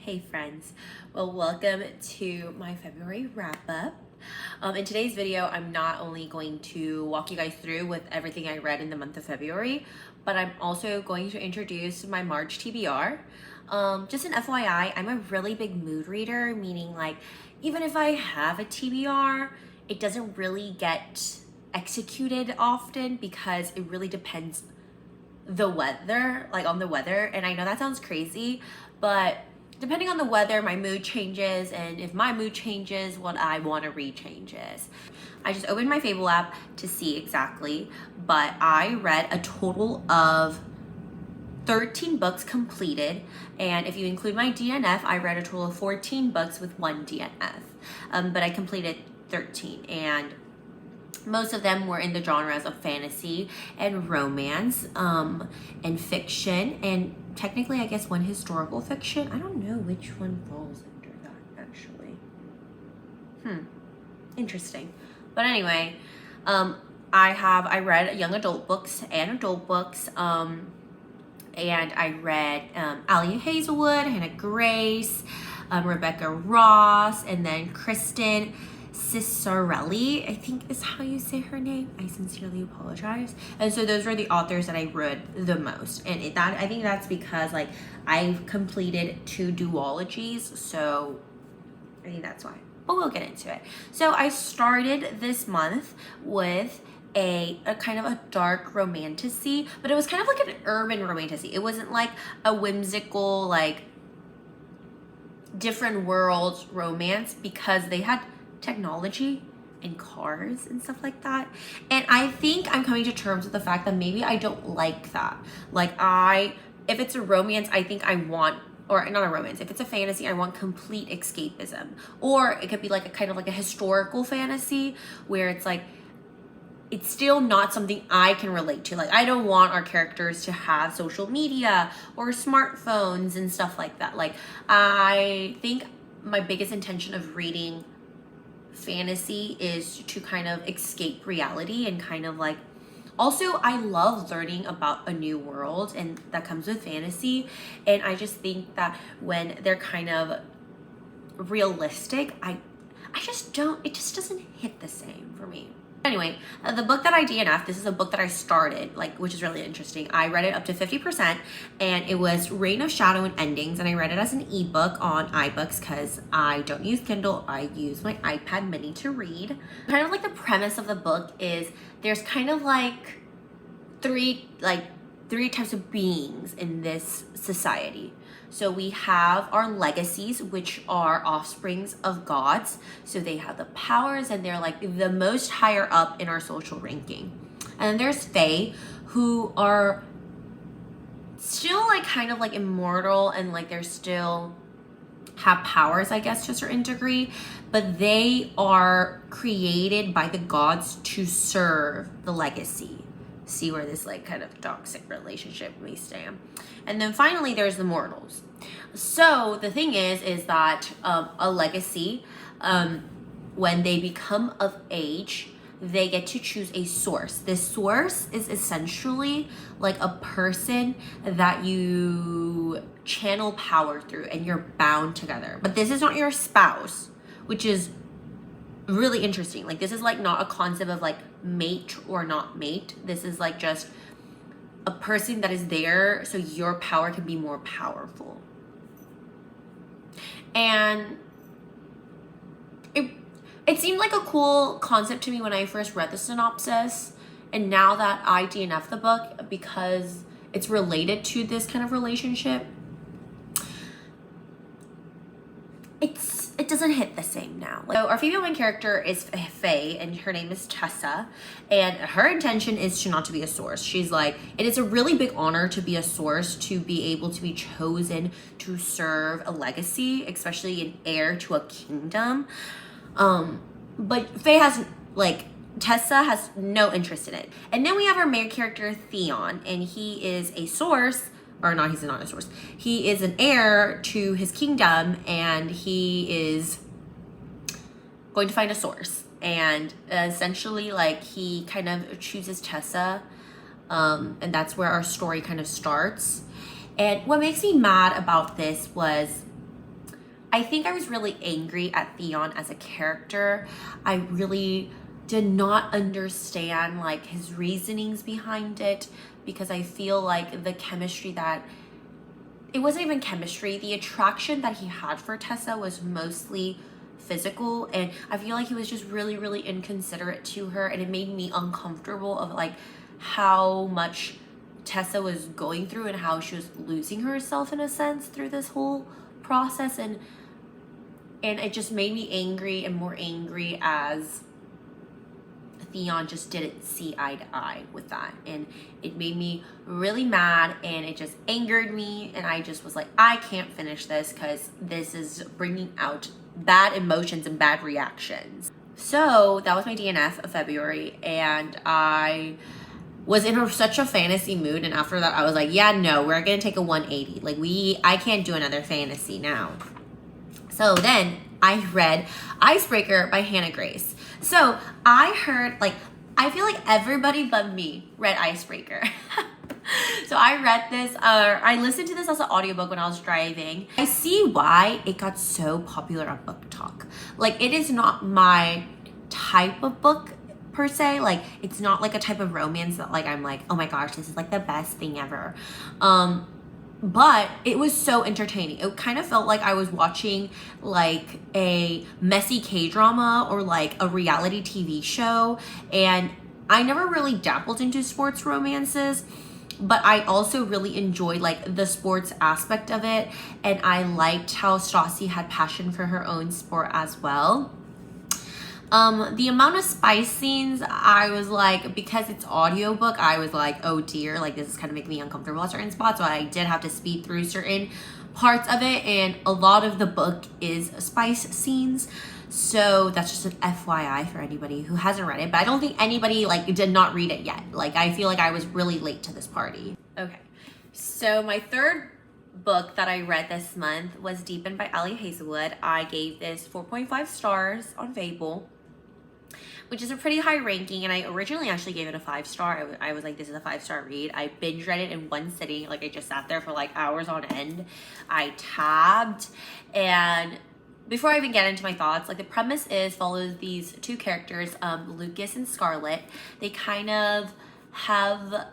Hey friends, well welcome to my February wrap up. In today's video, I'm not only going to walk you guys through with everything I read in the month of February, but I'm also going to introduce my March TBR. Just an FYI, I'm a really big mood reader, meaning like even if I have a TBR, it doesn't really get executed often because it really depends on the weather. And I know that sounds crazy, but depending on the weather, my mood changes, and if my mood changes, what I want to read changes. I just opened my FABLE app to see exactly, but I read a total of 13 books completed, and if you include my DNF, I read a total of 14 books with one DNF, but I completed 13, and most of them were in the genres of fantasy and romance, and fiction, and technically I guess one historical fiction. I don't know which one falls under that actually. Interesting. But anyway, I read young adult books and adult books, and I read Alia Hazelwood, Hannah Grace, Rebecca Ross, and then Kristen Cicerelli, I think is how you say her name. I sincerely apologize. And so those were the authors that I read the most, and I think that's because like I've completed 2 duologies, so I think that's why. But we'll get into it. So I started this month with a kind of a dark romantasy, but it was kind of like an urban romantasy. It wasn't like a whimsical like different worlds romance because they had technology and cars and stuff like that. And I think I'm coming to terms with the fact that maybe I don't like that. Like if it's a romance, I think I want, or not a romance, if it's a fantasy, I want complete escapism. Or it could be like a kind of like a historical fantasy where it's like, it's still not something I can relate to. Like I don't want our characters to have social media or smartphones and stuff like that. Like I think my biggest intention of reading fantasy is to kind of escape reality and kind of like, also I love learning about a new world, and that comes with fantasy. And I just think that when they're kind of realistic, I just don't, it just doesn't hit the same for me. Anyway, the book that I DNF'd, this is a book that I started, which is really interesting. I read it up to 50%, and it was Reign of Shadow and Endings, and I read it as an ebook on iBooks because I don't use Kindle. I use my iPad mini to read. Kind of like the premise of the book is there's kind of like three types of beings in this society. So we have our legacies, which are offsprings of gods. So they have the powers and they're like the most higher up in our social ranking. And then there's Fae, who are still like kind of like immortal, and like they're still have powers, I guess, to a certain degree, but they are created by the gods to serve the legacy. See where this like kind of toxic relationship may stand. And then finally there's the mortals. So the thing is that a legacy, when they become of age, they get to choose a source. This source is essentially like a person that you channel power through and you're bound together. But this is not your spouse, which is really interesting. Like this is like not a concept of like mate or not mate. This is like just a person that is there so your power can be more powerful. And it seemed like a cool concept to me when I first read the synopsis, and now that I DNF the book because it's related to this kind of relationship, it doesn't hit the same now. So our female main character is Faye, and her name is Tessa, and her intention is to not to be a source. She's like, it is a really big honor to be a source, to be able to be chosen to serve a legacy, especially an heir to a kingdom. But Faye has Tessa has no interest in it. And then we have our main character Theon, and he is a source. Or not, he's not a source. He is an heir to his kingdom, and he is going to find a source. And essentially, like, he kind of chooses Tessa, and that's where our story kind of starts. And what makes me mad about this was I think I was really angry at Theon as a character. I really did not understand like his reasonings behind it, because I feel like the chemistry that, it wasn't even chemistry, the attraction that he had for Tessa was mostly physical, and I feel like he was just really, really inconsiderate to her, and it made me uncomfortable of like how much Tessa was going through and how she was losing herself in a sense through this whole process, and it just made me angry and more angry as Theon just didn't see eye to eye with that, and it made me really mad, and it just angered me, and I just was like, I can't finish this because this is bringing out bad emotions and bad reactions. So that was my DNF of February, and I was in such a fantasy mood, and after that I was like, yeah, no, we're gonna take a 180. Like I can't do another fantasy now. So then I read Icebreaker by Hannah Grace. So I heard, like, I feel like everybody but me read Icebreaker. So I read this, I listened to this as an audiobook when I was driving. I see why it got so popular on Book Talk. Like, it is not my type of book per se. Like, it's not like a type of romance that like I'm like, oh my gosh, this is like the best thing ever. But it was so entertaining. It kind of felt like I was watching like a messy K-drama or like a reality TV show. And I never really dabbled into sports romances, but I also really enjoyed like the sports aspect of it. And I liked how Stassi had passion for her own sport as well. The amount of spice scenes, I was like, because it's audiobook, I was like, oh dear, like this is kind of making me uncomfortable at certain spots, so I did have to speed through certain parts of it, and a lot of the book is spice scenes, so that's just an FYI for anybody who hasn't read it. But I don't think anybody like did not read it yet. Like, I feel like I was really late to this party. Okay, so my third book that I read this month was Deepen by Ali Hazelwood. I gave this 4.5 stars on FABLE, which is a pretty high ranking, and I originally actually gave it a 5-star. I was like, this is a 5-star read. I binge read it in one sitting. Like, I just sat there for like hours on end. I tabbed, and before I even get into my thoughts, like the premise follows these two characters, Lucas and Scarlett. They kind of have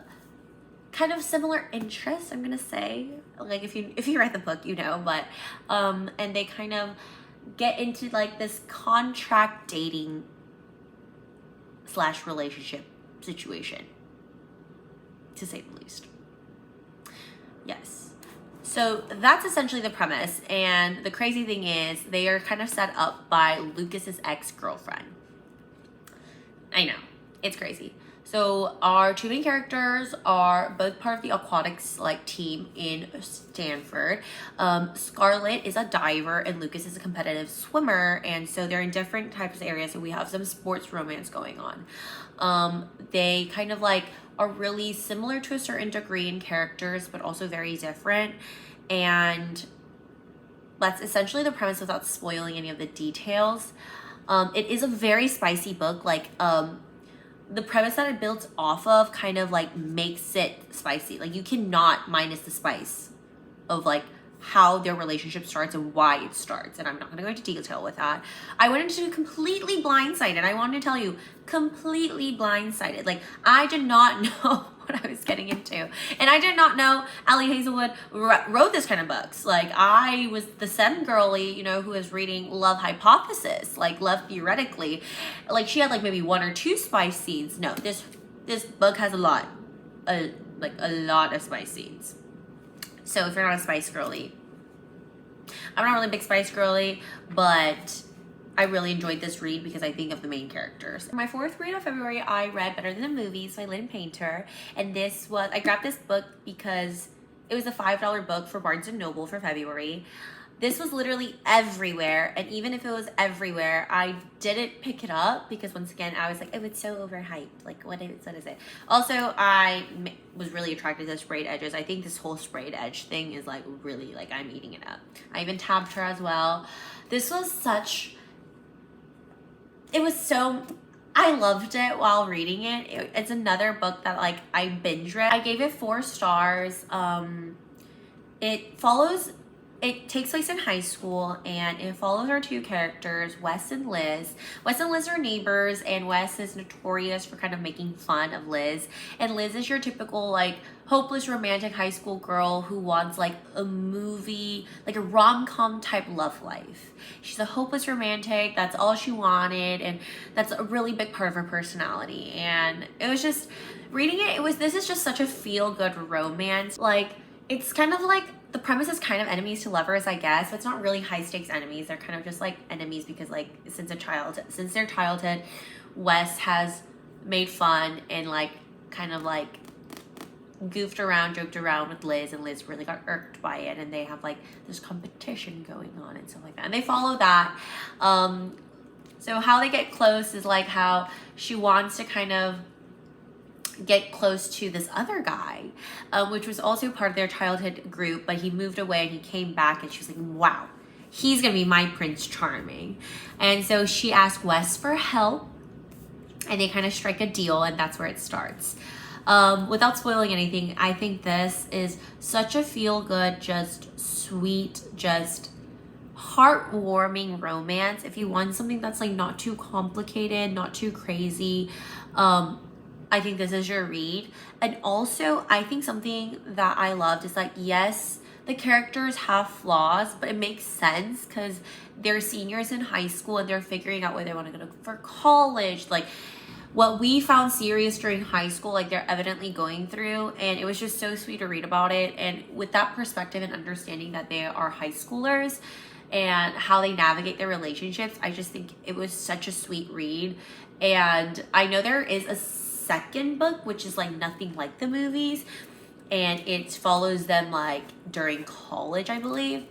similar interests, I'm gonna say. Like, if you read the book, you know, but and they kind of get into like this contract dating / relationship situation, to say the least. Yes. So that's essentially the premise, and the crazy thing is they are kind of set up by Lucas's ex-girlfriend. I know, it's crazy. So our two main characters are both part of the aquatics like team in Stanford. Scarlett is a diver and Lucas is a competitive swimmer, and so they're in different types of areas, so we have some sports romance going on. They kind of like are really similar to a certain degree in characters, but also very different, and that's essentially the premise without spoiling any of the details. It is a very spicy book. Like, the premise that it builds off of kind of like makes it spicy. Like, you cannot minus the spice of like how their relationship starts and why it starts, and I'm not going to go into detail with that. I went into completely blindsided. I wanted to tell you, completely blindsided. Like, I did not know what I was getting into, and I did not know Ali Hazelwood wrote this kind of books. Like, I was the same girly, you know, who was reading Love Hypothesis, like Love Theoretically. Like, she had like maybe 1 or 2 spice scenes. No, this book has a lot of spice scenes. So if you're not a spice girly, I'm not really a big spice girly, but I really enjoyed this read because I think of the main characters. My fourth read of February, I read Better Than the Movies by Lynn Painter, and I grabbed this book because it was a $5 book for Barnes & Noble for February. This was literally everywhere, and even if it was everywhere, I didn't pick it up because, once again, I was like, oh, it's so overhyped. Like, what is it? Also, I was really attracted to sprayed edges. I think this whole sprayed edge thing is like really, like, I'm eating it up. I even tabbed her as well. This was I loved it while reading it. It's another book that like I binge read. I gave it 4 stars. It follows it takes place in high school, and it follows our two characters, Wes and Liz. Wes and Liz are neighbors, and Wes is notorious for kind of making fun of Liz. And Liz is your typical, like, hopeless romantic high school girl who wants, like, a movie, like a rom-com type love life. She's a hopeless romantic. That's all she wanted, and that's a really big part of her personality. And it was just, reading it, this is just such a feel-good romance. Like, it's kind of like, the premise is kind of enemies to lovers, I guess, but it's not really high stakes enemies. They're kind of just like enemies because, like, since their childhood, Wes has made fun and, like, kind of like joked around with Liz, and Liz really got irked by it, and they have like this competition going on and stuff like that, and they follow that. So how they get close is like how she wants to kind of get close to this other guy, which was also part of their childhood group, but he moved away and he came back, and she was like, wow, he's gonna be my Prince Charming. And so she asked Wes for help, and they kind of strike a deal, and that's where it starts. Without spoiling anything, I think this is such a feel-good, just sweet, just heartwarming romance. If you want something that's like not too complicated, not too crazy, I think this is your read. And also, I think something that I loved is like, yes, the characters have flaws, but it makes sense because they're seniors in high school and they're figuring out where they want to go for college. Like, what we found serious during high school, like, they're evidently going through, and it was just so sweet to read about it. And with that perspective and understanding that they are high schoolers and how they navigate their relationships, I just think it was such a sweet read. And I know there is a second book, which is like nothing like the movies, and it follows them like during college, I believe.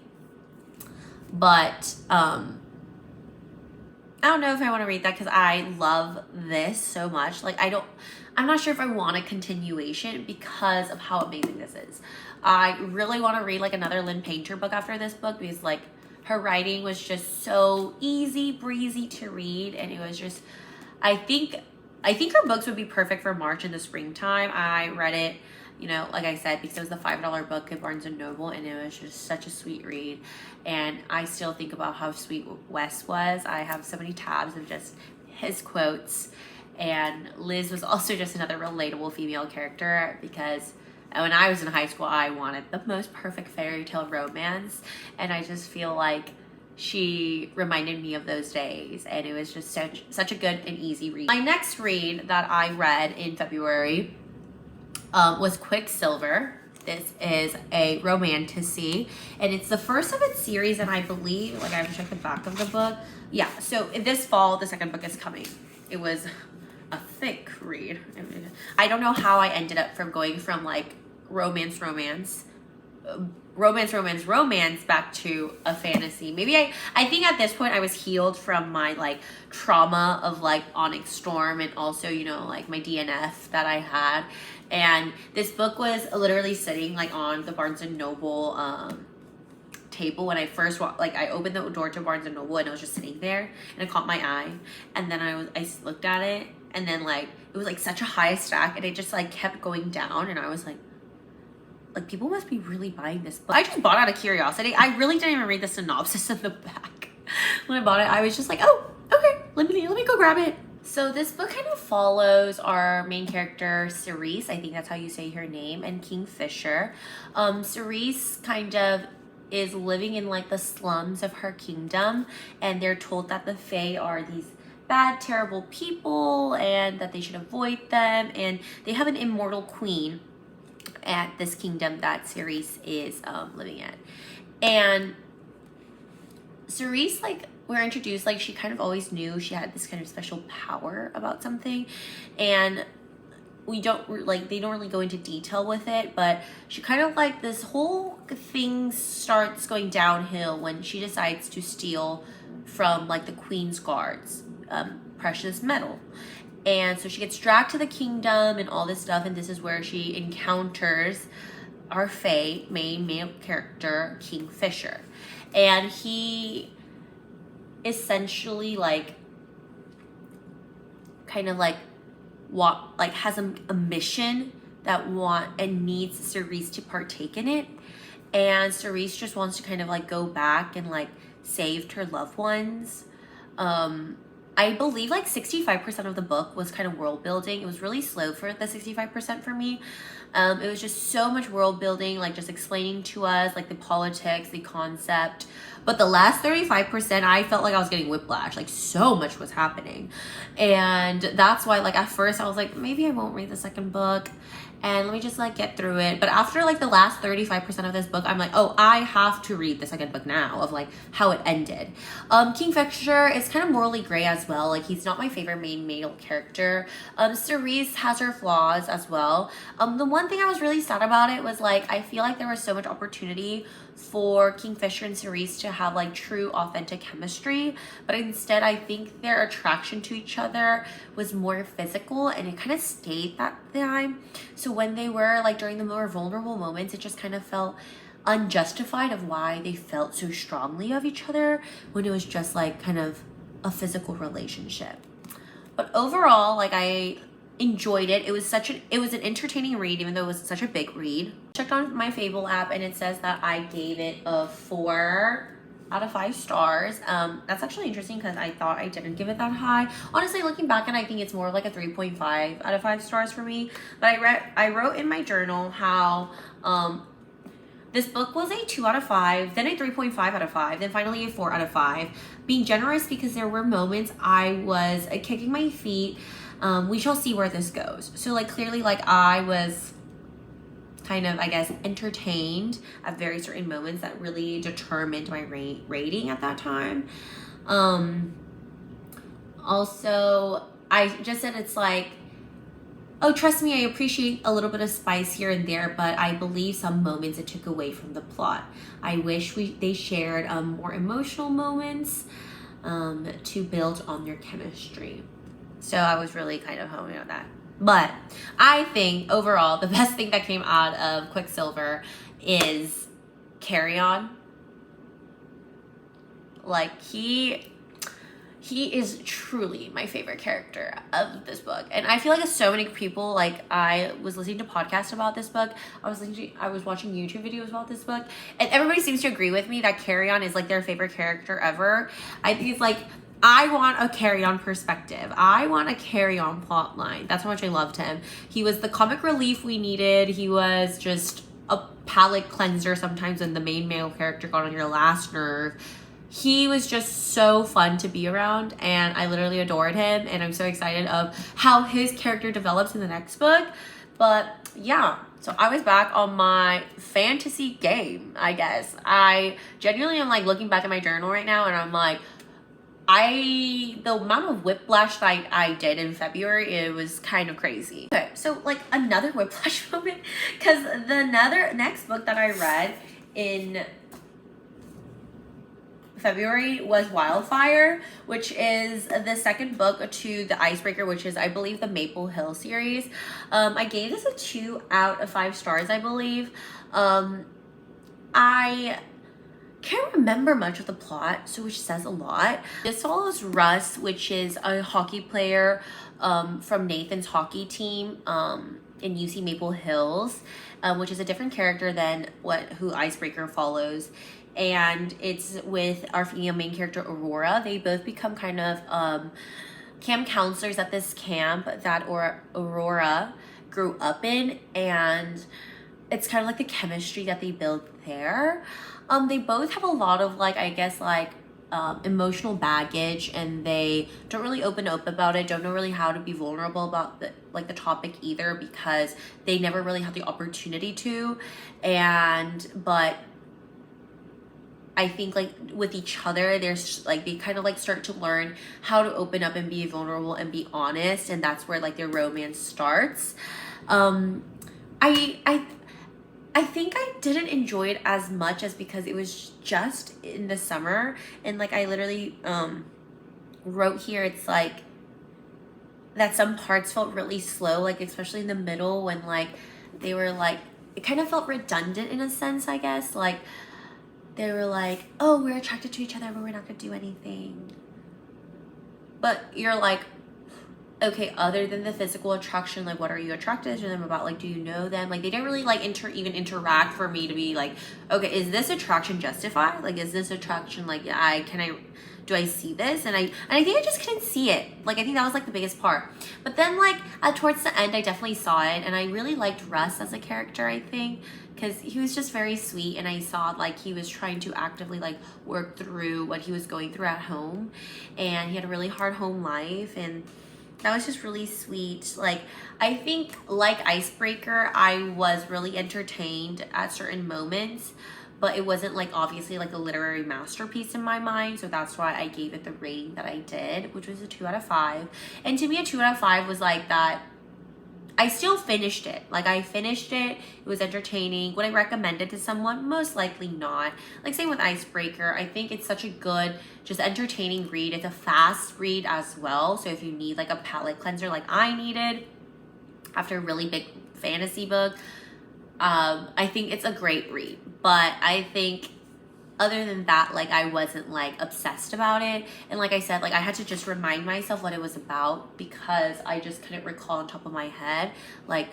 But I don't know if I want to read that because I love this so much. Like, I'm not sure if I want a continuation because of how amazing this is. I really want to read like another Lynn Painter book after this book because, like, her writing was just so easy breezy to read, and it was just, I think her books would be perfect for March in the springtime. I read it, you know, like I said, because it was the $5 book at Barnes & Noble, and it was just such a sweet read. And I still think about how sweet Wes was. I have so many tabs of just his quotes. And Liz was also just another relatable female character because when I was in high school, I wanted the most perfect fairy tale romance. And I just feel like she reminded me of those days, and it was just such a good and easy read. My next read that I read in February was Quicksilver. This is a romantasy, and it's the first of its series, and I believe, like, I have to check the back of the book. Yeah, so this fall, the second book is coming. It was a thick read. I don't know how I ended up going from, like, romance back to a fantasy. Maybe I think at this point I was healed from my, like, trauma of, like, Onyx Storm, and also, you know, like, my DNF that I had. And this book was literally sitting, like, on the Barnes & Noble table when I first walked. Like, I opened the door to Barnes & Noble, and it was just sitting there, and it caught my eye. And then I looked at it, and then, like, it was, like, such a high stack, and it just, like, kept going down, and I was like, people must be really buying this book. I just bought it out of curiosity. I really didn't even read the synopsis in the back. When I bought it, I was just like, oh, okay, let me go grab it. So this book kind of follows our main character, Cerise. I think that's how you say her name, and Kingfisher. Cerise kind of is living in, like, the slums of her kingdom, and they're told that the Fae are these bad, terrible people, and that they should avoid them, and they have an immortal queen at this kingdom that Cerise is living at. And Cerise, like, we're introduced, like, she kind of always knew she had this kind of special power about something, and they don't really go into detail with it, but she kind of, like, this whole thing starts going downhill when she decides to steal from, like, the Queen's guards precious metal. And so she gets dragged to the kingdom and all this stuff, and this is where she encounters our main male character, Kingfisher. And he essentially, like, kind of like has a mission that needs Cerise to partake in it. and Cerise just wants to kind of like go back and like save her loved ones. I believe like 65% of the book was kind of world building. It was really slow for the 65% for me. It was just so much world building, like just explaining to us like the politics, the concept. But the last 35%, I felt like I was getting whiplash. Like so much was happening. And that's why like at first I was like, maybe I won't read the second book. And let me just like get through it. But after like the last 35% of this book, I'm like, oh, I have to read the second book now of like how it ended. Kingfisher is kind of morally gray as well. Like he's not my favorite main male character. Cerise has her flaws as well. The one thing I was really sad about it was like, I feel like there was so much opportunity for Kingfisher and Cerise to have like true authentic chemistry, but instead I think their attraction to each other was more physical, and it kind of stayed that time. So when they were like during the more vulnerable moments, it just kind of felt unjustified of why they felt so strongly of each other when it was just like kind of a physical relationship. But overall, like I enjoyed it. It was an entertaining read, even though it was such a big read. Checked on my FABLE app and it says that I gave it a 4 out of 5 stars. That's actually interesting because I thought I didn't give it that high. Honestly, looking back, and I think it's more like a 3.5 out of 5 stars for me. But I wrote in my journal how this book was a 2 out of 5, then a 3.5 out of 5, then finally a 4 out of 5. Being generous because there were moments I was kicking my feet. We shall see where this goes. So like clearly like I was kind of, I guess, entertained at very certain moments that really determined my rating at that time. Also, I just said it's like, oh, trust me, I appreciate a little bit of spice here and there, but I believe some moments it took away from the plot. I wish they shared more emotional moments to build on their chemistry. So I was really kind of homing on that. But I think overall, the best thing that came out of Quicksilver is Carry On. Like he is truly my favorite character of this book. And I feel like so many people, like I was listening to podcasts about this book. I was watching YouTube videos about this book. And everybody seems to agree with me that Carry On is like their favorite character ever. I think it's like, I want a Carry On perspective. I want a Carry On plot line. That's how much I loved him. He was the comic relief we needed. He was just a palate cleanser sometimes when the main male character got on your last nerve. He was just so fun to be around, and I literally adored him, and I'm so excited of how his character develops in the next book. But yeah, so I was back on my fantasy game, I guess. I genuinely am like looking back at my journal right now, and I'm like, the amount of whiplash that I did in February, it was kind of crazy. Okay, so like another whiplash moment, because the next book that I read in February was Wildfire, which is the second book to the Icebreaker, which is, I believe, the Maple Hill series. I gave this a 2 out of 5 stars, I believe. I can't remember much of the plot, so which says a lot. This follows Russ, which is a hockey player from Nathan's hockey team in UC Maple Hills, which is a different character than who Icebreaker follows. And it's with our female main character, Aurora. They both become kind of camp counselors at this camp that Aurora grew up in, and it's kind of like the chemistry that they build there. They both have a lot of like, I guess, like emotional baggage, and they don't really open up about it, don't know really how to be vulnerable about the topic either, because they never really had the opportunity to. But I think like with each other, there's like they kind of like start to learn how to open up and be vulnerable and be honest, and that's where like their romance starts. I think I didn't enjoy it as much as because it was just in the summer, and like I literally wrote here, it's like that some parts felt really slow, like especially in the middle when like they were like, it kind of felt redundant in a sense, I guess. Like they were like, oh, we're attracted to each other, but we're not gonna do anything. But you're like, okay, other than the physical attraction, like what are you attracted to them about? Like, do you know them? Like, they didn't really like even interact for me to be like, okay, is this attraction justified? Like, is this attraction like, do I see this? And I think I just couldn't see it. Like, I think that was like the biggest part. But then like towards the end, I definitely saw it, and I really liked Russ as a character, I think, because he was just very sweet, and I saw like he was trying to actively like work through what he was going through at home, and he had a really hard home life, and that was just really sweet. Like, I think like Icebreaker, I was really entertained at certain moments, but it wasn't like obviously like a literary masterpiece in my mind. So that's why I gave it the rating that I did, which was a 2 out of 5. And to me, a 2 out of 5 was like that. I still finished it. Like, I finished it. It was entertaining. Would I recommend it to someone? Most likely not. Like, same with Icebreaker. I think it's such a good, just entertaining read. It's a fast read as well. So if you need like a palate cleanser like I needed after a really big fantasy book, I think it's a great read. But I think other than that, like, I wasn't like obsessed about it. And like I said, like, I had to just remind myself what it was about, because I just couldn't recall on top of my head like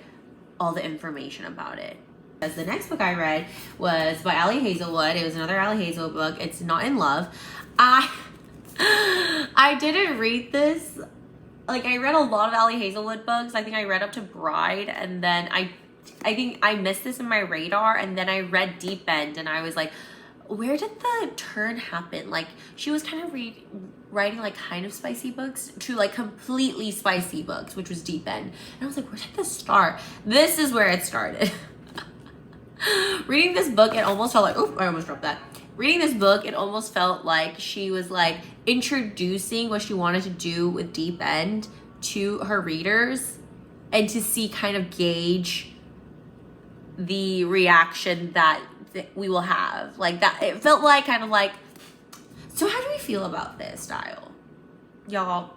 all the information about it. As the next book I read was by Ali Hazelwood. It was another Ali Hazelwood book. It's Not in Love. I didn't read this. Like, I read a lot of Ali Hazelwood books. I think I read up to Bride, and then I think I missed this in my radar, and then I read Deep End, and I was like, where did the turn happen? Like, she was kind of writing like kind of spicy books to like completely spicy books, which was Deep End. And I was like, where did this start? This is where it started. Reading this book, it almost felt like, oh, I almost dropped that. Reading this book, it almost felt like she was like introducing what she wanted to do with Deep End to her readers, and to see kind of gauge the reaction that we will have. Like, that it felt like kind of like, so how do we feel about this style? Y'all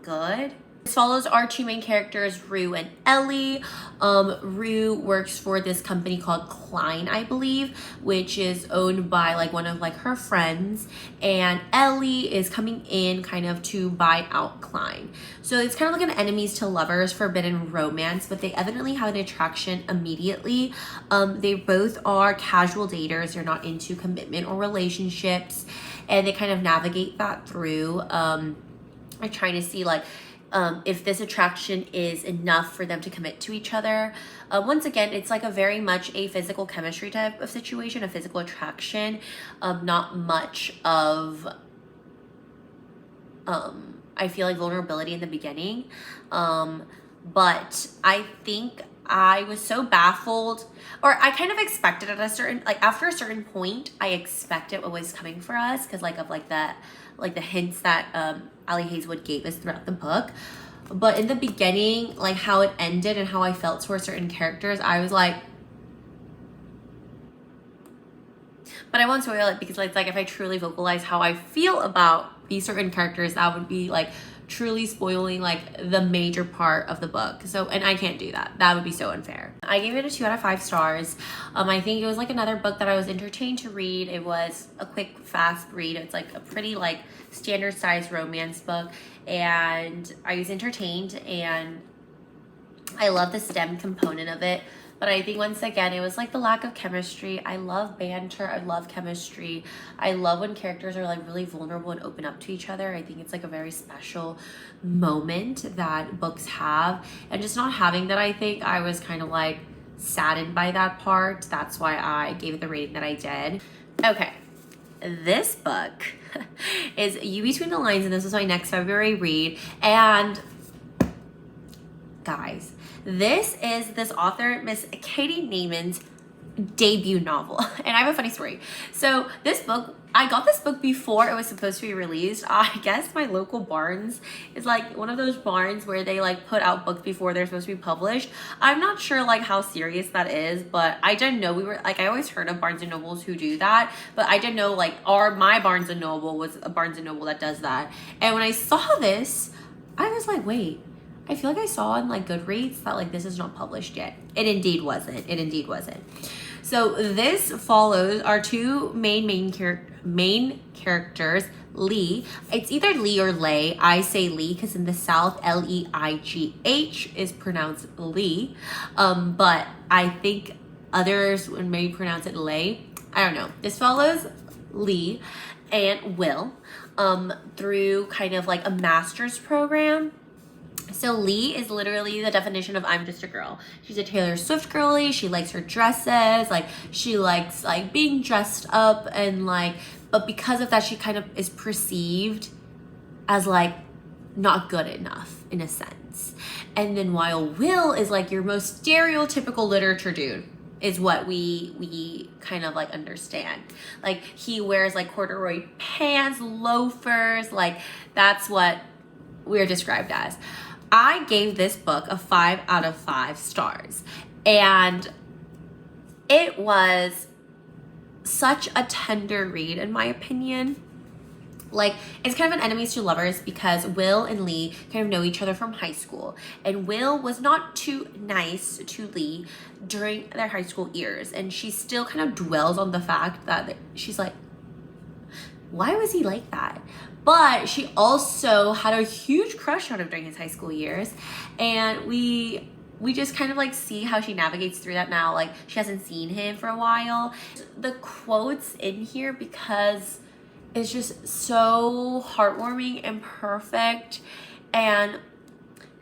good? This follows our two main characters, Rue and Ellie. Rue works for this company called Klein, I believe, which is owned by like one of like her friends, and Ellie is coming in kind of to buy out Klein. So it's kind of like an enemies to lovers forbidden romance, but they evidently have an attraction immediately. They both are casual daters. They're not into commitment or relationships, and they kind of navigate that through. Are trying to see like if this attraction is enough for them to commit to each other. Once again, it's like a very much a physical chemistry type of situation, a physical attraction, not much of, I feel like vulnerability in the beginning. But I think I was so baffled, or I kind of expected at a certain, like after a certain point, I expected what was coming for us, because like of like that, like the hints that Ali Hazelwood gave us throughout the book. But in the beginning, like how it ended and how I felt towards certain characters, I was like, but I won't spoil it, because like if I truly vocalize how I feel about these certain characters, that would be like truly spoiling like the major part of the book. So, and I can't do that. That would be so unfair. I gave it a 2 out of 5 stars. I think it was like another book that I was entertained to read. It was a quick, fast read. It's like a pretty like standard size romance book, and I was entertained, and I love the STEM component of it. But I think once again, it was like the lack of chemistry. I love banter. I love chemistry. I love when characters are like really vulnerable and open up to each other. I think it's like a very special moment that books have. And just not having that, I think I was kind of like saddened by that part. That's why I gave it the rating that I did. Okay. This book is You Between the Lines, and this was my next February read. And guys, this is this author, Miss Katie Naiman's debut novel. And I have a funny story. So this book, I got this book before it was supposed to be released. I guess my local Barnes is like one of those Barnes where they like put out books before they're supposed to be published. I'm not sure like how serious that is, but I didn't know we were like, I always heard of Barnes and Nobles who do that, but I didn't know like my Barnes and Noble was a Barnes and Noble that does that. And when I saw this, I was like, wait, I feel like I saw on like Goodreads that like this is not published yet. It indeed wasn't. So this follows our two main characters, Lee. It's either Lee or Lay. I say Lee because in the South, Leigh is pronounced Lee. But I think others would maybe pronounce it Lay. I don't know. This follows Lee and Will through kind of like a master's program. So Lee is literally the definition of I'm just a girl. She's a Taylor Swift girly. She likes her dresses. Like she likes like being dressed up and like, but because of that, she kind of is perceived as like not good enough in a sense. And then while Will is like your most stereotypical literature dude is what we kind of like understand. Like he wears like corduroy pants, loafers, like that's what we're described as. I gave this book a 5 out of 5 stars, and it was such a tender read in my opinion. Like it's kind of an enemies to lovers because Will and Lee kind of know each other from high school, and Will was not too nice to Lee during their high school years, and she still kind of dwells on the fact that she's like, why was he like that? But she also had a huge crush on him during his high school years, and we just kind of like see how she navigates through that now. Like she hasn't seen him for a while. The quotes in here, because it's just so heartwarming and perfect, and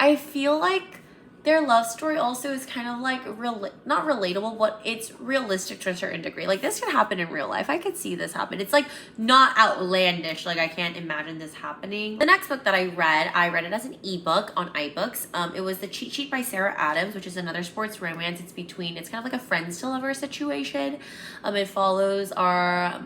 I feel like their love story also is kind of like not relatable, but it's realistic to a certain degree. Like this could happen in real life. I could see this happen. It's like not outlandish. Like I can't imagine this happening. The next book that I read it as an ebook on iBooks. It was The Cheat Sheet by Sarah Adams, which is another sports romance. It's kind of like a friends to lover situation. It follows our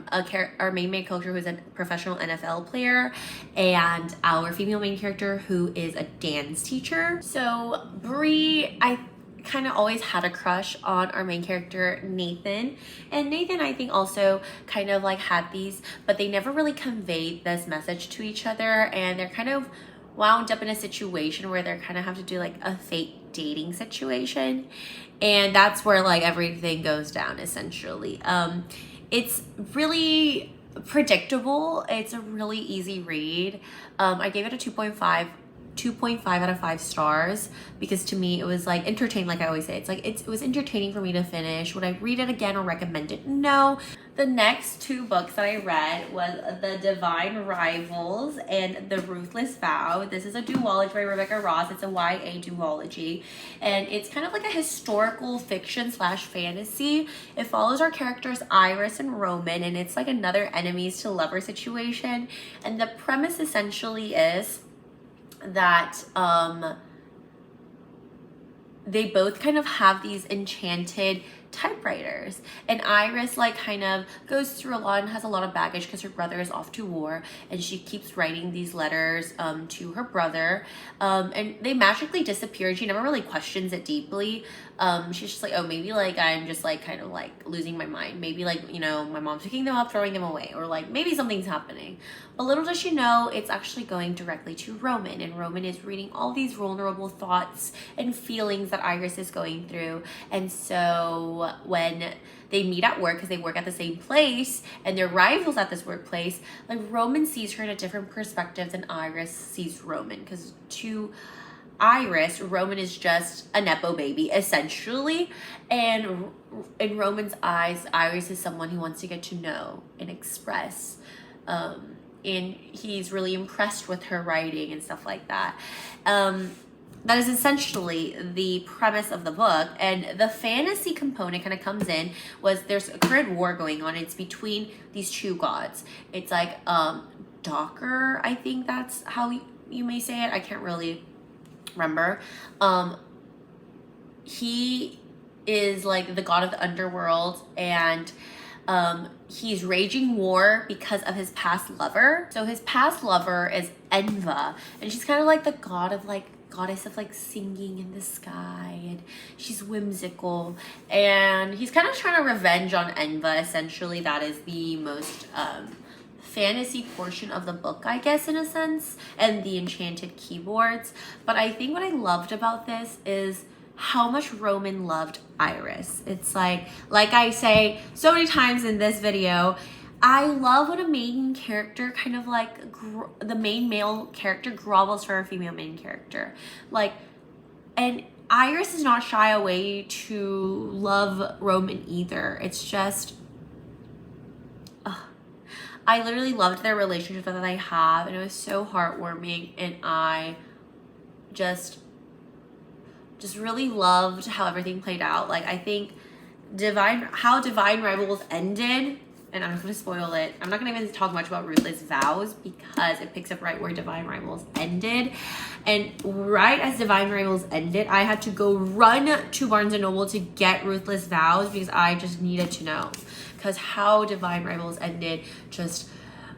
main character who's a professional NFL player, and our female main character who is a dance teacher. So I kind of always had a crush on our main character, Nathan. And Nathan, I think, also kind of like had these, but they never really conveyed this message to each other. And they're kind of wound up in a situation where they kind of have to do like a fake dating situation. And that's where like everything goes down, essentially. It's really predictable. It's a really easy read. I gave it a 2.5 out of 5 stars because to me it was like entertaining. Like I always say, it's like it was entertaining for me to finish. Would I read it again or recommend it? No. The next 2 books that I read was The Divine Rivals and The Ruthless Vow. This is a duology by Rebecca Ross. It's a YA duology, and it's kind of like a historical fiction / fantasy. It follows our characters Iris and Roman, and it's like another enemies to lover situation. And the premise essentially is that they both kind of have these enchanted typewriters, and Iris like kind of goes through a lot and has a lot of baggage because her brother is off to war, and she keeps writing these letters to her brother, and they magically disappear, and she never really questions it deeply. She's just like, oh, maybe like I'm just like kind of like losing my mind, maybe like, you know, my mom's picking them up, throwing them away, or like maybe something's happening. But little does she know it's actually going directly to Roman, and Roman is reading all these vulnerable thoughts and feelings that Iris is going through. And so when they meet at work, because they work at the same place and they're rivals at this workplace, like Roman sees her in a different perspective than Iris sees Roman, because to Iris, Roman is just a nepo baby essentially, and in Roman's eyes, Iris is someone he wants to get to know and express, and he's really impressed with her writing and stuff like that. That is essentially the premise of the book, and the fantasy component kind of comes in. There's a current war going on. It's between these 2 gods. It's like Docker, I think that's how you may say it. I can't really remember. He is like the god of the underworld, and he's raging war because of his past lover. So his past lover is Enva, and she's kind of like the goddess of like singing in the sky, and she's whimsical, and he's kind of trying to revenge on Enva. Essentially, that is the most fantasy portion of the book, I guess, in a sense, and the enchanted keyboards. But I think what I loved about this is how much Roman loved Iris. It's like I say so many times in this video, I love when a main character kind of like the main male character grovels for a female main character. Like, and Iris is not shy away to love Roman either. It's just, I literally loved their relationship that they have, and it was so heartwarming, and I just really loved how everything played out. Like, I think how Divine Rivals ended, and I'm not going to spoil it. I'm not going to even talk much about Ruthless Vows because it picks up right where Divine Rivals ended. And right as Divine Rivals ended, I had to go run to Barnes & Noble to get Ruthless Vows because I just needed to know. Because how Divine Rivals ended just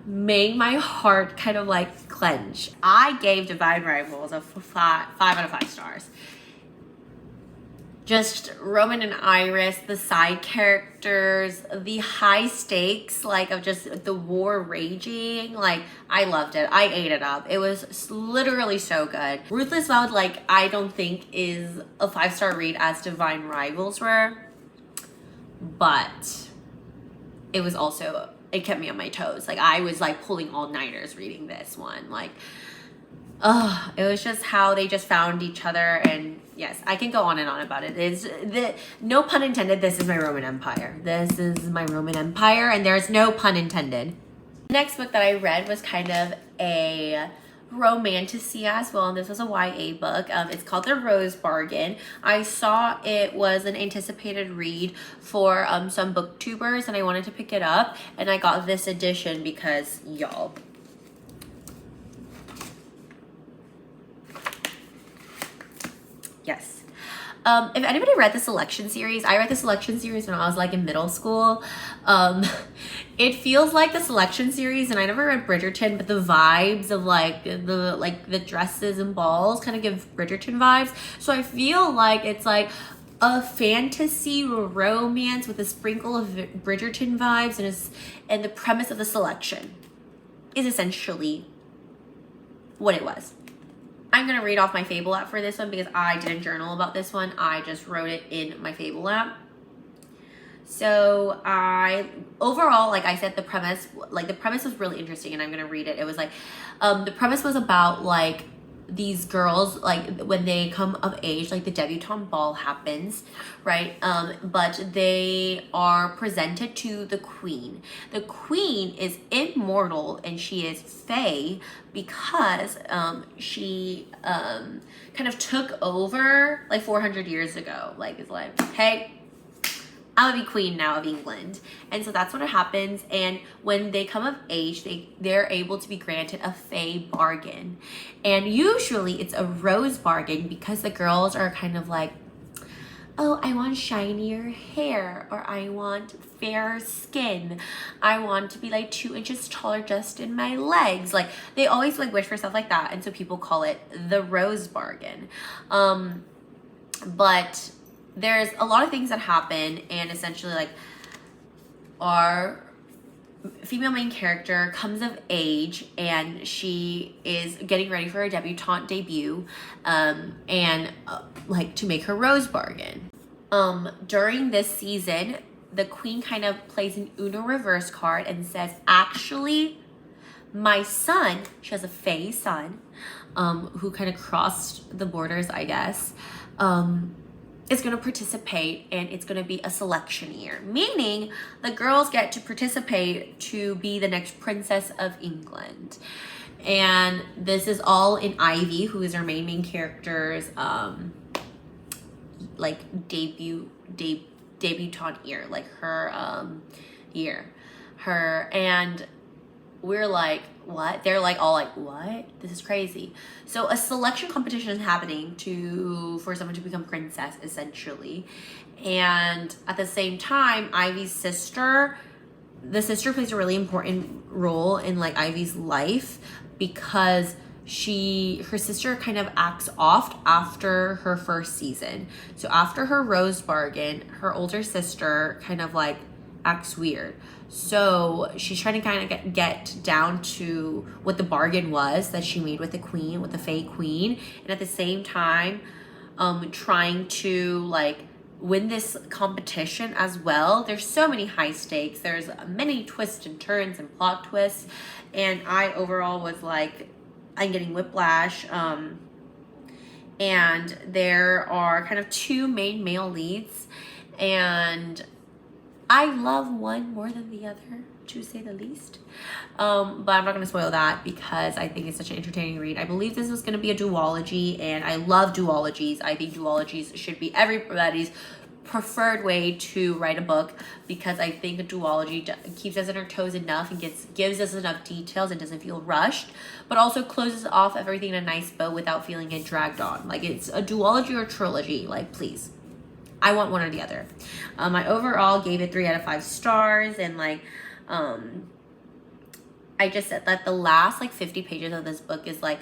made my heart kind of like clench. I gave Divine Rivals a 5 out of 5 stars. Just Roman and Iris, the side characters, the high stakes, like of just the war raging, like I loved it. I ate it up. It was literally so good. Ruthless Vows, like I don't think is a 5-star read as Divine Rivals were, but it was also, it kept me on my toes. Like I was like pulling all-nighters reading this one. Like, it was just how they just found each other. And yes, I can go on and on about it. No pun intended, this is my Roman Empire. This is my Roman Empire, and there's no pun intended. The next book that I read was kind of a romantasy as well, and this was a YA book. It's called The Rose Bargain. I saw it was an anticipated read for some booktubers, and I wanted to pick it up, and I got this edition because y'all, yes. If anybody read the Selection series, I read the Selection series when I was like in middle school. It feels like the Selection series, and I never read Bridgerton, but the vibes of like the dresses and balls kind of give Bridgerton vibes. So I feel like it's like a fantasy romance with a sprinkle of Bridgerton vibes, and the premise of the Selection is essentially what it was. I'm going to read off my FABLE app for this one because I didn't journal about this one. I just wrote it in my FABLE app. So overall, like I said, the premise was really interesting, and I'm going to read it. It was like, the premise was about like these girls, like when they come of age, like the debutante ball happens, right? But they are presented to the queen. The queen is immortal, and she is fae because she kind of took over like 400 years ago. Like, it's like, hey, I would be queen now of England. And so that's what happens. And when they come of age, they're able to be granted a fae bargain. And usually it's a rose bargain because the girls are kind of like, oh, I want shinier hair, or I want fair skin. I want to be like 2 inches taller just in my legs. Like, they always like wish for stuff like that. And so people call it the rose bargain. But there's a lot of things that happen, and essentially like our female main character comes of age, and she is getting ready for her debutante debut, and like to make her rose bargain. During this season, the queen kind of plays an Uno reverse card and says, actually, my son, she has a fae son, who kind of crossed the borders, I guess, is going to participate, and it's going to be a selection year, meaning the girls get to participate to be the next princess of England. And this is all in Ivy, who is our main character's like debutante year, like her year. And we're like, what? They're like all like, what? This is crazy. So a selection competition is happening for someone to become princess, essentially. And at the same time, Ivy's sister, the sister plays a really important role in like Ivy's life, because her sister kind of acts off after her first season. So after her rose bargain, her older sister kind of like acts weird. So she's trying to kind of get down to what the bargain was that she made with the queen, with the fae queen. And at the same time, trying to like win this competition as well. There's so many high stakes. There's many twists and turns and plot twists. And I overall was like, I'm getting whiplash. And there are kind of two main male leads. And I love one more than the other, to say the least. But I'm not going to spoil that because I think it's such an entertaining read. I believe this was going to be a duology, and I love duologies. I think duologies should be everybody's preferred way to write a book, because I think a duology keeps us on our toes enough and gives us enough details and doesn't feel rushed, but also closes off everything in a nice bow without feeling it dragged on. Like, it's a duology or trilogy, like, please. I want one or the other. I overall gave it 3 out of 5 stars, and like, I just said that the last like 50 pages of this book is like,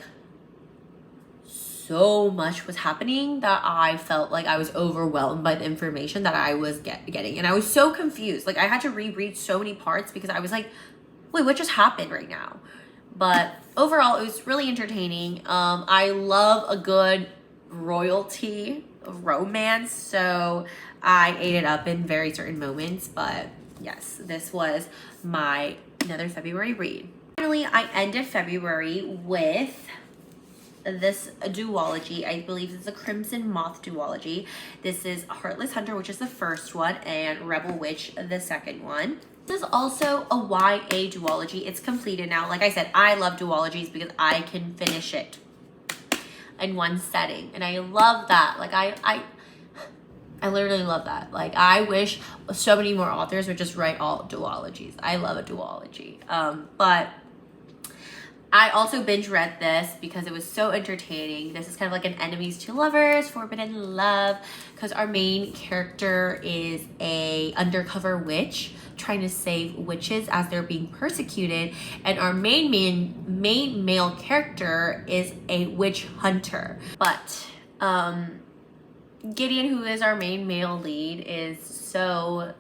so much was happening that I felt like I was overwhelmed by the information that I was getting. And I was so confused. Like, I had to reread so many parts because I was like, wait, what just happened right now? But overall, it was really entertaining. I love a good royalty romance, so I ate it up in very certain moments. But yes, this was my another February read. Finally, I ended February with this duology. I believe it's a Crimson Moth duology. This is Heartless Hunter, which is the first one, and Rebel Witch, the second one. This is also a YA duology. It's completed now. Like I said, I love duologies because I can finish it in one setting, and I love that. Like, I literally love that. Like, I wish so many more authors would just write all duologies. I love a duology. But I also binge read this because it was so entertaining. This is kind of like an enemies to lovers, forbidden love, because our main character is a undercover witch trying to save witches as they're being persecuted, and our main male character is a witch hunter. But Gideon, who is our main male lead, is so,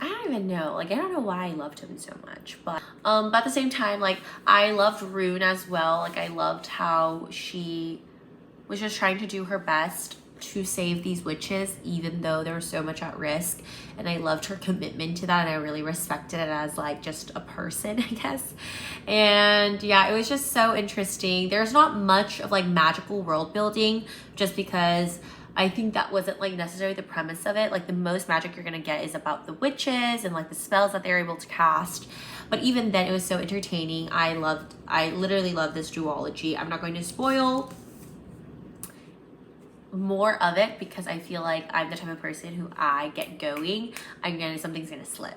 I don't even know. Like, I don't know why I loved him so much. But at the same time, like, I loved Rune as well. Like, I loved how she was just trying to do her best to save these witches, even though there was so much at risk. And I loved her commitment to that, and I really respected it as like just a person, I guess. And yeah, it was just so interesting. There's not much of like magical world building, just because I think that wasn't like necessarily the premise of it. Like, the most magic you're gonna get is about the witches and like the spells that they're able to cast. But even then, it was so entertaining. I literally loved this duology. I'm not going to spoil more of it because I feel like I'm the type of person who, I get going, something's gonna slip.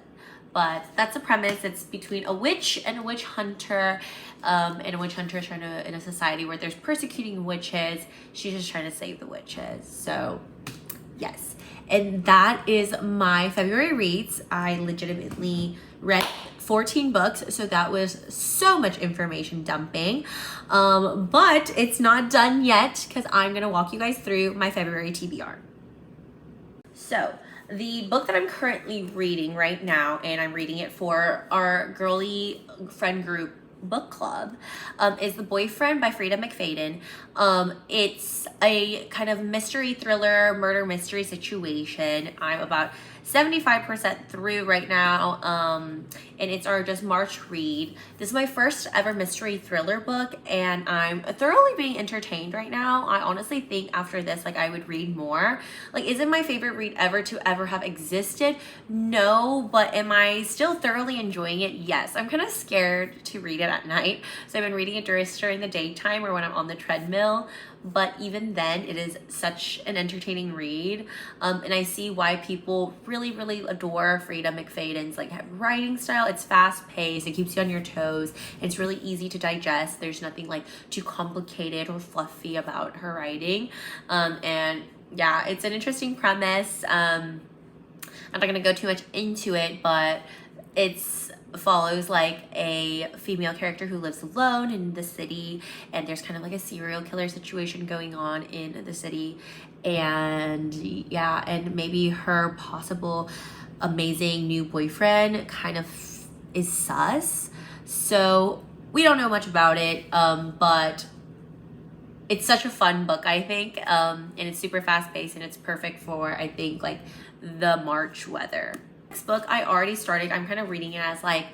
But that's the premise. It's between a witch and a witch hunter, and a witch hunter is trying to, in a society where there's persecuting witches, she's just trying to save the witches. So yes, and that is my February reads. I legitimately read 14 books, so that was so much information dumping. But it's not done yet because I'm gonna walk you guys through my February TBR. So the book that I'm currently reading right now, and I'm reading it for our girly friend group book club, is The Boyfriend by Frida McFadden. It's a kind of mystery thriller, murder mystery situation. I'm about 75% through right now, and it's our just March read. This is my first ever mystery thriller book, and I'm thoroughly being entertained right now. I honestly think after this, like, I would read more. Like, is it my favorite read ever to ever have existed? No, but am I still thoroughly enjoying it? Yes. I'm kind of scared to read it at night, so I've been reading it during the daytime or when I'm on the treadmill. But even then, it is such an entertaining read, and I see why people really adore Frida McFadden's like writing style. It's fast paced, it keeps you on your toes, it's really easy to digest. There's nothing like too complicated or fluffy about her writing, and yeah, it's an interesting premise. I'm not gonna go too much into it, but it's follows like a female character who lives alone in the city, and there's kind of like a serial killer situation going on in the city, and yeah, and maybe her possible amazing new boyfriend kind of is sus. So we don't know much about it, but it's such a fun book, I think, and it's super fast paced and it's perfect for, I think, like the March weather. Next book I already started. I'm kind of reading it as like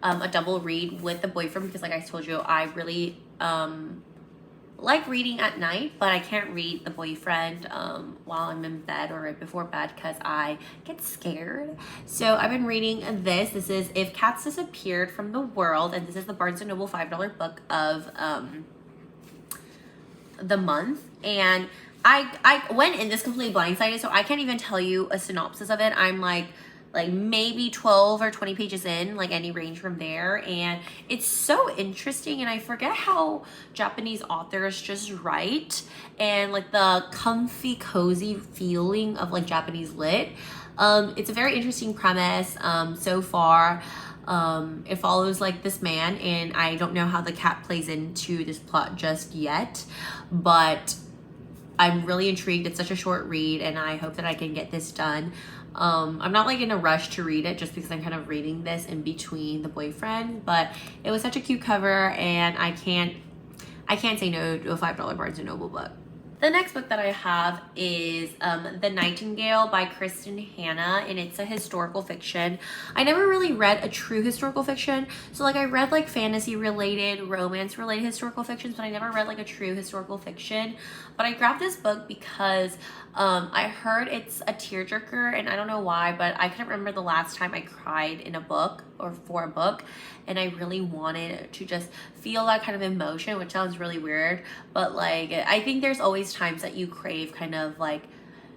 a double read with the boyfriend because, like I told you, I really like reading at night, but I can't read the boyfriend while I'm in bed or right before bed because I get scared. So I've been reading this. This is If Cats Disappeared from the World, and this is the Barnes & Noble $5 book of the month. And I went in this completely blindsided, so I can't even tell you a synopsis of it. I'm like maybe 12 or 20 pages in, like any range from there, and it's so interesting. And I forget how Japanese authors just write, and like the comfy cozy feeling of like Japanese lit. It's a very interesting premise. So far it follows like this man, and I don't know how the cat plays into this plot just yet, but I'm really intrigued. It's such a short read, and I hope that I can get this done. I'm not like in a rush to read it just because I'm kind of reading this in between the boyfriend, but it was such a cute cover, and I can't say no to a $5 Barnes & Noble book. The next book that I have is The Nightingale by Kristen Hanna, and it's a historical fiction. I never really read a true historical fiction. So like I read like fantasy related, romance related historical fictions, but I never read like a true historical fiction. But I grabbed this book because I heard it's a tearjerker, and I don't know why, but I couldn't remember the last time I cried in a book or for a book, and I really wanted to just feel that kind of emotion, which sounds really weird, but like I think there's always times that you crave kind of like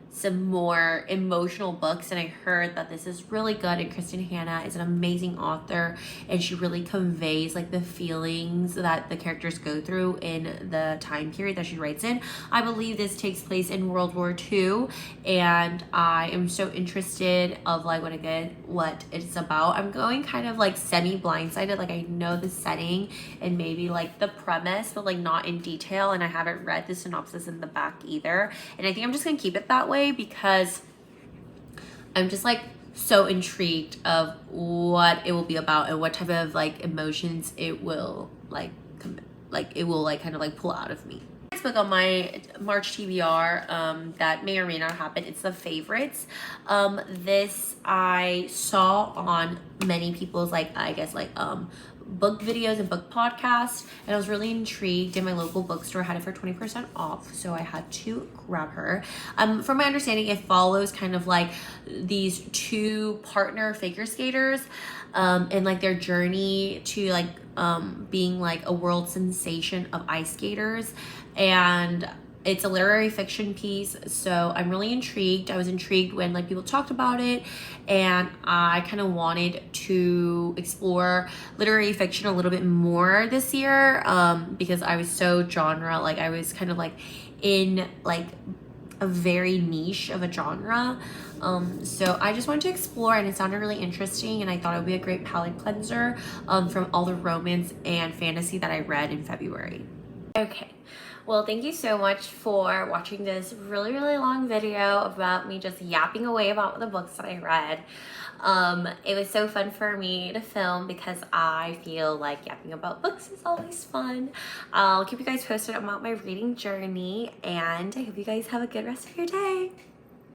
some more emotional books, and I heard that this is really good. And Kristen Hanna is an amazing author, and she really conveys like the feelings that the characters go through in the time period that she writes in. I believe this takes place in World War II, and I am so interested of like what it's about. I'm going kind of like semi blindsided, like I know the setting and maybe like the premise, but like not in detail, and I haven't read the synopsis in the back either, and I think I'm just gonna keep it that way because I'm just like so intrigued of what it will be about and what type of like emotions it will like it will like kind of like pull out of me. Next book on my March TBR that may or may not happen, it's The Favorites. This I saw on many people's like I guess like book videos and book podcasts, and I was really intrigued, and my local bookstore had it for 20% off, so I had to grab her. From my understanding, it follows kind of like these two partner figure skaters and like their journey to like being like a world sensation of ice skaters, and it's a literary fiction piece, so I'm really intrigued. I was intrigued when like people talked about it, and I kind of wanted to explore literary fiction a little bit more this year because I was so genre, like I was kind of like in like a very niche of a genre. So I just wanted to explore, and it sounded really interesting, and I thought it would be a great palate cleanser from all the romance and fantasy that I read in February. Okay. Well, thank you so much for watching this really, really long video about me just yapping away about the books that I read. It was so fun for me to film because I feel like yapping about books is always fun. I'll keep you guys posted about my reading journey, and I hope you guys have a good rest of your day.